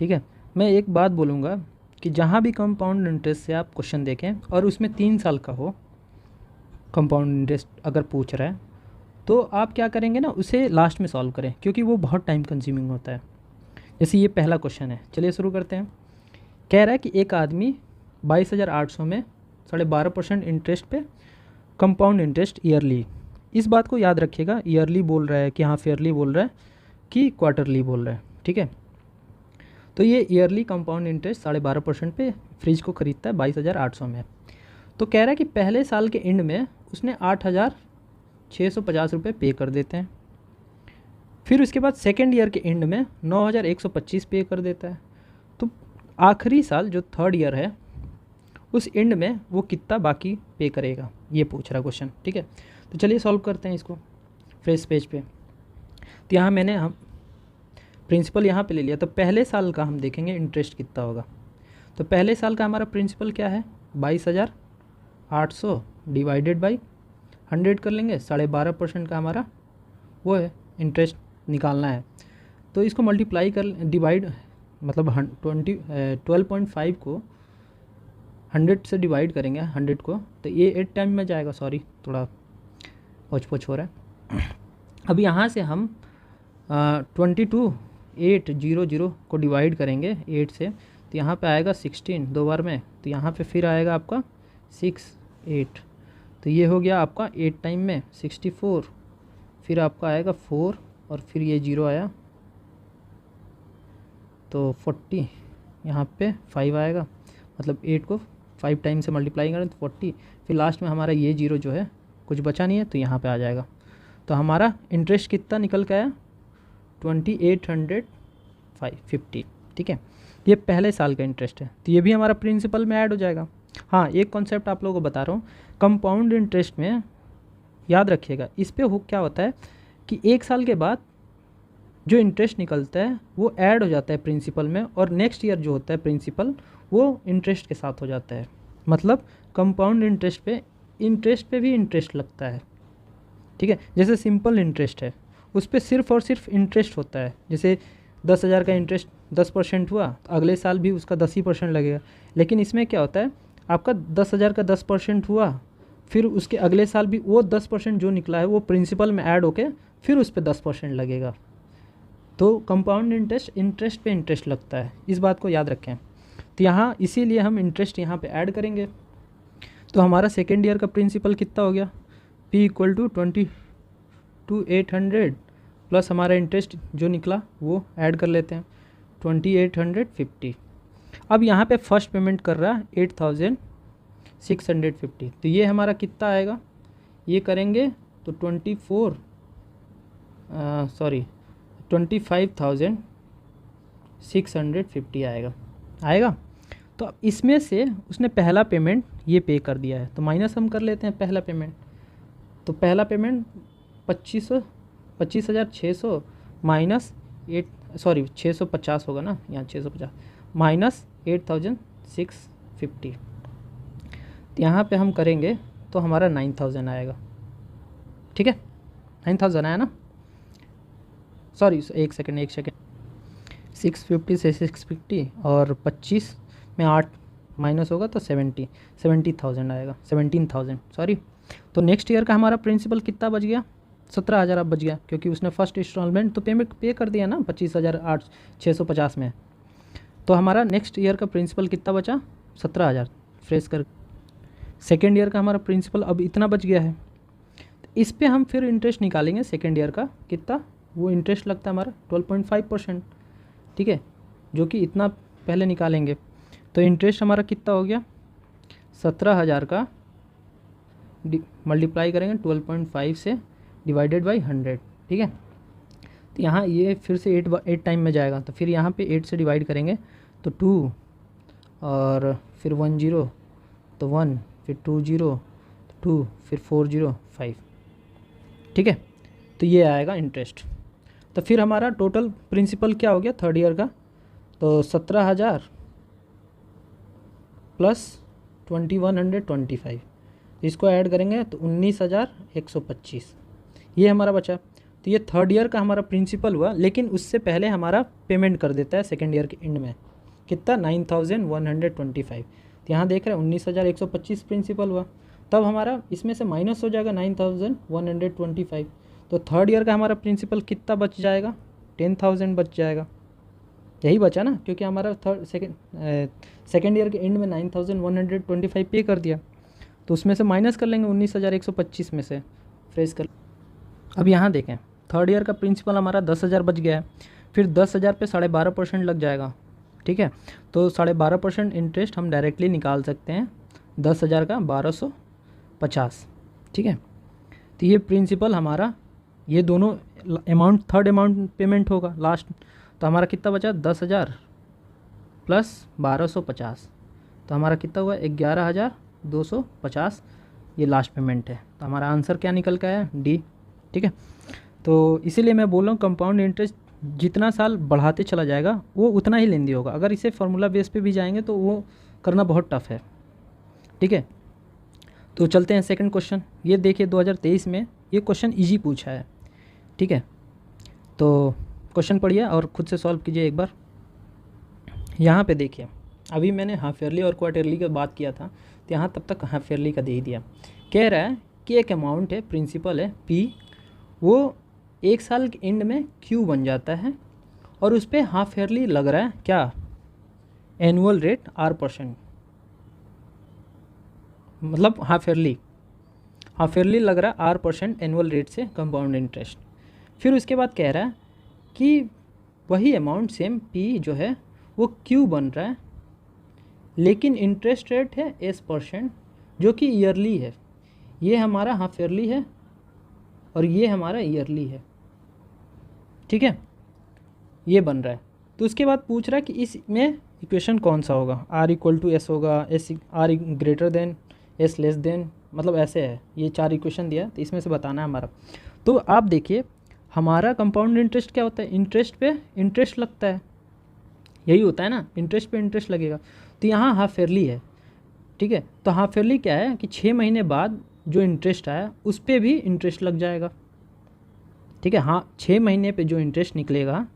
ठीक है। मैं एक बात बोलूँगा कि जहाँ भी कंपाउंड इंटरेस्ट से आप क्वेश्चन देखें और उसमें 3 साल का हो कंपाउंड इंटरेस्ट अगर पूछ रहा है, तो आप क्या करेंगे ना, उसे लास्ट में सॉल्व करें, क्योंकि वो बहुत टाइम कंज्यूमिंग होता है। जैसे ये पहला क्वेश्चन है, चलिए शुरू करते हैं। कह रहा है कि एक आदमी 22,800 में 12.5% इंटरेस्ट पे कंपाउंड इंटरेस्ट ईयरली, इस बात को याद रखिएगा, ईयरली बोल रहा है कि हाँ फेयरली बोल रहा है कि क्वार्टरली बोल रहा है, ठीक है। तो ये ईयरली कंपाउंड इंटरेस्ट 12.5% पे फ्रिज को ख़रीदता है 22,800 में। तो कह रहा है कि पहले साल के एंड में उसने 8,650 रुपये पे कर देते हैं। फिर उसके बाद सेकेंड ईयर के एंड में 9,125 पे कर देता है। तो आखिरी साल जो थर्ड ईयर है उस एंड में वो कितना बाकी पे करेगा, ये पूछ रहा क्वेश्चन, ठीक है। तो चलिए सॉल्व करते हैं इसको फ्रेश पेज पे। तो यहाँ मैंने हम प्रिंसिपल यहाँ पे ले लिया, तो पहले साल का हम देखेंगे इंटरेस्ट कितना होगा। तो पहले साल का हमारा प्रिंसिपल क्या है, 22,800 डिवाइडेड बाई 100 कर लेंगे, 12.5% का हमारा वो है इंटरेस्ट निकालना है। तो इसको मल्टीप्लाई कर डिवाइड मतलब 12.5 को 100 से डिवाइड करेंगे 100 को, तो ये 8 टाइम में जाएगा, सॉरी थोड़ा पोच हो रहा है। अब यहाँ से हम 22,800 को डिवाइड करेंगे 8 से, तो यहाँ पे आएगा 16 दो बार में, तो यहाँ पे फिर आएगा आपका 6 8, तो ये हो गया आपका 8 टाइम में 64, फिर आपका आएगा 4 और फिर ये 0 आया तो 40, यहाँ पे 5 आएगा, मतलब 8 को 5 टाइम से मल्टीप्लाई करें तो 40, फिर लास्ट में हमारा ये 0 जो है कुछ बचा नहीं है तो यहाँ पे आ जाएगा। तो हमारा इंटरेस्ट कितना निकल के आया, 2,850, ठीक है। ये पहले साल का इंटरेस्ट है, तो ये भी हमारा प्रिंसिपल में ऐड हो जाएगा। हाँ, एक कॉन्सेप्ट आप लोगों को बता रहा हूँ, कंपाउंड इंटरेस्ट में याद रखिएगा, इस पे हो क्या होता है कि एक साल के बाद जो इंटरेस्ट निकलता है वो ऐड हो जाता है प्रिंसिपल में, और नेक्स्ट ईयर जो होता है प्रिंसिपल वो इंटरेस्ट के साथ हो जाता है। मतलब कंपाउंड इंटरेस्ट पे भी इंटरेस्ट लगता है, ठीक है। जैसे सिंपल इंटरेस्ट है, उस पर सिर्फ और सिर्फ इंटरेस्ट होता है। जैसे 10,000 का इंटरेस्ट 10% हुआ, तो अगले साल भी उसका 10% लगेगा। लेकिन इसमें क्या होता है, आपका 10,000 का 10% हुआ, फिर उसके अगले साल भी वो 10% जो निकला है वो प्रिंसिपल में ऐड होके फिर उस पर 10% लगेगा। तो कंपाउंड इंटरेस्ट पे इंटरेस्ट लगता है, इस बात को याद रखें। तो यहाँ इसीलिए हम इंटरेस्ट यहाँ पे ऐड करेंगे। तो हमारा सेकेंड ईयर का प्रिंसिपल कितना हो गया, P = 22,800 प्लस हमारा इंटरेस्ट जो निकला वो ऐड कर लेते हैं 2,850। अब यहाँ पे फर्स्ट पेमेंट कर रहा है 8,650, तो ये हमारा कितना आएगा, ये करेंगे तो 25,650 आएगा। तो अब इसमें से उसने पहला पेमेंट ये पे कर दिया है, तो माइनस हम कर लेते हैं पहला पेमेंट। तो पहला पेमेंट 25,600 माइनस 650 होगा ना, यहाँ 650 माइनस 8,650, तो यहाँ पे हम करेंगे तो हमारा 9,000 आएगा, ठीक है। 9,000 आया ना, सॉरी एक सेकेंड 650 से 650 और 25 में 8 माइनस होगा तो 70,000 आएगा, 17,000 सॉरी। तो नेक्स्ट ईयर का हमारा प्रिंसिपल कितना बच गया, 17,000 अब बच गया, क्योंकि उसने फर्स्ट इंस्टॉलमेंट तो पेमेंट पे कर दिया ना 25,650 में। तो हमारा नेक्स्ट ईयर का प्रिंसिपल कितना बचा, 17,000 फ्रेश कर। सेकेंड ईयर का हमारा प्रिंसिपल अब इतना बच गया है, तो इस पर हम फिर इंटरेस्ट निकालेंगे सेकेंड ईयर का कितना, वो इंटरेस्ट लगता है हमारा 12.5%, ठीक है, जो कि इतना पहले निकालेंगे। तो इंटरेस्ट हमारा कितना हो गया, 17,000 का मल्टीप्लाई करेंगे 12.5 से डिवाइडेड बाई 100, ठीक है। तो यहाँ ये फिर से 8 टाइम में जाएगा, तो फिर यहाँ पे 8 से डिवाइड करेंगे तो 2 और फिर 1 0 तो 1, फिर 2 0 तो 2, फिर 4 0 5, ठीक है। तो ये आएगा इंटरेस्ट। तो फिर हमारा टोटल प्रिंसिपल क्या हो गया थर्ड ईयर का, तो 17,000 प्लस 2,125, इसको ऐड करेंगे तो 19,125, ये हमारा बचा। तो ये थर्ड ईयर का हमारा प्रिंसिपल हुआ, लेकिन उससे पहले हमारा पेमेंट कर देता है सेकेंड ईयर के एंड में कितना 9125। तो यहाँ देख रहे हैं 19125 प्रिंसिपल हुआ, तब हमारा इसमें से माइनस हो जाएगा 9125। तो थर्ड ईयर का हमारा प्रिंसिपल कितना बच जाएगा 10,000 बच जाएगा। यही बचा ना, क्योंकि हमारा सेकेंड ईयर के एंड में 9125 पे कर दिया, तो उसमें से माइनस कर लेंगे 19125 में से फ्रेश कर। अब यहाँ देखें थर्ड ईयर का प्रिंसिपल हमारा 10,000 बच गया है, फिर 10,000 पे 12.5% लग जाएगा, ठीक है। तो 12.5% इंटरेस्ट हम डायरेक्टली निकाल सकते हैं 10,000 का 1250, ठीक है। तो ये प्रिंसिपल हमारा, ये दोनों अमाउंट थर्ड अमाउंट पेमेंट होगा लास्ट, तो हमारा कितना बचा 10,000 प्लस 1250, तो हमारा कितना हुआ 11,250, ये लास्ट पेमेंट है। तो हमारा आंसर क्या निकल के आया डी, ठीक है। तो इसीलिए मैं बोल रहा हूँ कंपाउंड इंटरेस्ट जितना साल बढ़ाते चला जाएगा वो उतना ही लेंदी होगा। अगर इसे फार्मूला बेस पे भी जाएंगे तो वो करना बहुत टफ है, ठीक है। तो चलते हैं सेकंड क्वेश्चन। ये देखिए 2023 में ये क्वेश्चन इजी पूछा है, ठीक है। तो क्वेश्चन पढ़िए और खुद से सॉल्व कीजिए एक बार। यहाँ पे देखिए अभी मैंने हाफ ईयरली और क्वार्टरली की बात किया था, तो यहाँ तब तक हाफ ईयरली का दे ही दिया। कह रहा है कि एक अमाउंट है, प्रिंसिपल है पी, वो एक साल के एंड में क्यू बन जाता है और उस पर हाफ ईयरली लग रहा है क्या एनुअल रेट R%, मतलब हाफ ईयरली लग रहा है R% एनुअल रेट से कंपाउंड इंटरेस्ट। फिर उसके बाद कह रहा है कि वही अमाउंट सेम P जो है वो क्यू बन रहा है, लेकिन इंटरेस्ट रेट है S% जो कि ईयरली है। ये हमारा हाफ ईयरली है और ये हमारा ईयरली है, ठीक है, ये बन रहा है। तो उसके बाद पूछ रहा है कि इसमें इक्वेशन कौन सा होगा, R=S होगा, R>S मतलब ऐसे है, ये 4 इक्वेशन दिया, तो इसमें से बताना है हमारा। तो आप देखिए हमारा कंपाउंड इंटरेस्ट क्या होता है, इंटरेस्ट पे इंटरेस्ट लगता है, यही होता है ना, इंटरेस्ट पे इंटरेस्ट लगेगा। तो यहाँ हाफ ईयरली है, ठीक है। तो हाफ ईयरली क्या है कि 6 महीने बाद जो इंटरेस्ट आया उस पर भी इंटरेस्ट लग जाएगा, ठीक है। हाँ, 6 महीने पे जो इंटरेस्ट निकलेगा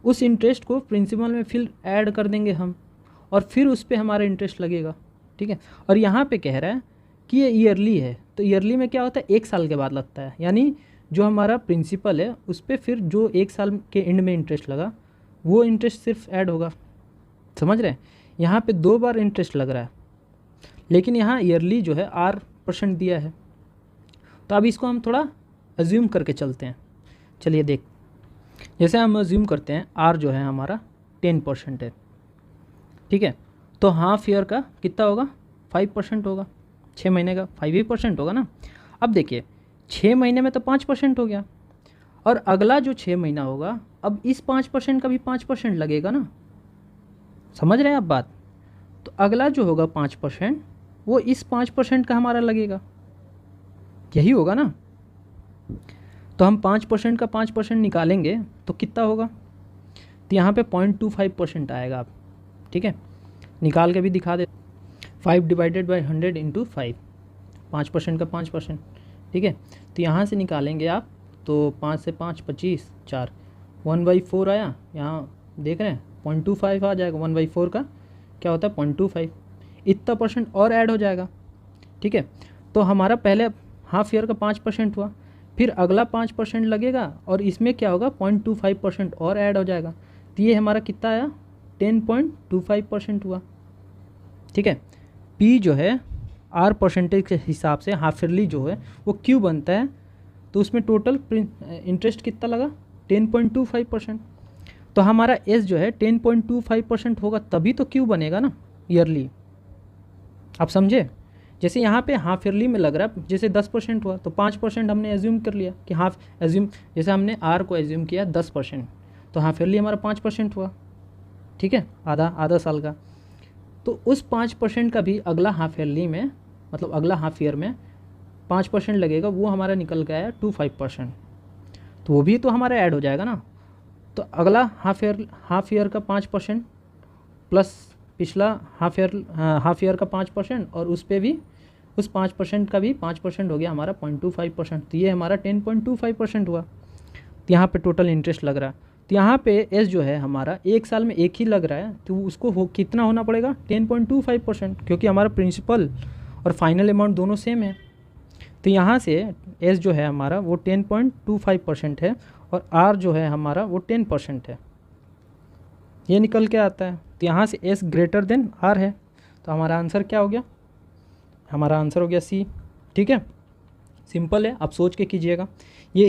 उस इंटरेस्ट को प्रिंसिपल में फिर ऐड कर देंगे हम, और फिर उस पर हमारा इंटरेस्ट लगेगा, ठीक है। और यहाँ पे कह रहा है कि ये ईयरली है, तो ईयरली में क्या होता है 1 साल के बाद लगता है, यानी जो हमारा प्रिंसिपल है उस पर फिर जो 1 साल के एंड में इंटरेस्ट लगा वो इंटरेस्ट सिर्फ ऐड होगा, समझ रहे हैं। यहाँ पे 2 बार इंटरेस्ट लग रहा है, लेकिन यहाँ ईयरली जो है R% दिया है। तो अब इसको हम थोड़ा अज्यूम करके चलते हैं। चलिए देख, जैसे हम अज्यूम करते हैं R जो है हमारा 10% है, ठीक है। तो हाफ ईयर का कितना होगा 5% होगा, 6 महीने का 5% होगा ना। अब देखिए 6 महीने में तो 5% हो गया, और अगला जो 6 महीना होगा अब इस 5% का भी 5% लगेगा ना, समझ रहे हैं आप बात। तो अगला जो होगा 5% वो इस 5% का हमारा लगेगा, यही होगा ना। तो हम 5% का 5% निकालेंगे तो कितना होगा, तो यहाँ पे 0.25% आएगा आप, ठीक है। निकाल के भी दिखा दे, 5/100 × 5, 5% का 5%, ठीक है। तो यहाँ से निकालेंगे आप, तो 5 से 5 25, 4 1/4 आया, यहाँ देख रहे हैं 0.25 आ जाएगा। 1/4 का क्या होता है 0.25, इतना % और ऐड हो जाएगा, ठीक है। तो हमारा पहले हाफ ईयर का 5% हुआ, फिर अगला 5% लगेगा और इसमें क्या होगा 0.25% और ऐड हो जाएगा। तो ये हमारा कितना आया 10.25% हुआ, ठीक है। P जो है R% के हिसाब से हाफ ईयरली जो है वो क्यू बनता है, तो उसमें टोटल इंटरेस्ट कितना लगा 10.25%। तो हमारा S जो है 10.25% होगा, तभी तो क्यू बनेगा ना ईयरली, आप समझे। जैसे यहाँ पे हाफ ईयरली में लग रहा है जैसे 10% हुआ, तो 5% हमने एज्यूम कर लिया कि हाफ एज्यूम, जैसे हमने R को एज्यूम किया 10%, तो हाफ ईयरली हमारा 5% हुआ, ठीक है, आधा साल का। तो उस 5% का भी अगला हाफ ईयरली में, मतलब अगला हाफ ईयर में 5% लगेगा, वो हमारा निकल गया 25%, तो वो भी तो हमारा ऐड हो जाएगा ना। तो अगला हाफ ईयर का 5% प्लस पिछला हाफ ईयर का 5%, और उस पे भी उस 5% का भी 5% हो गया हमारा 0.25%, तो ये हमारा 10.25% हुआ। तो यहाँ पे टोटल इंटरेस्ट लग रहा है। तो यहाँ पे एस जो है हमारा 1 साल में एक ही लग रहा है, तो उसको कितना होना पड़ेगा 10.25%, क्योंकि हमारा प्रिंसिपल और फाइनल अमाउंट दोनों सेम है। तो यहाँ से एस जो है हमारा वो 10.25% है और आर जो है हमारा वो 10% है, ये निकल के आता है। तो यहाँ से एस ग्रेटर देन आर है, तो हमारा आंसर क्या हो गया, हमारा आंसर हो गया सी। ठीक है, सिंपल है, आप सोच के कीजिएगा। ये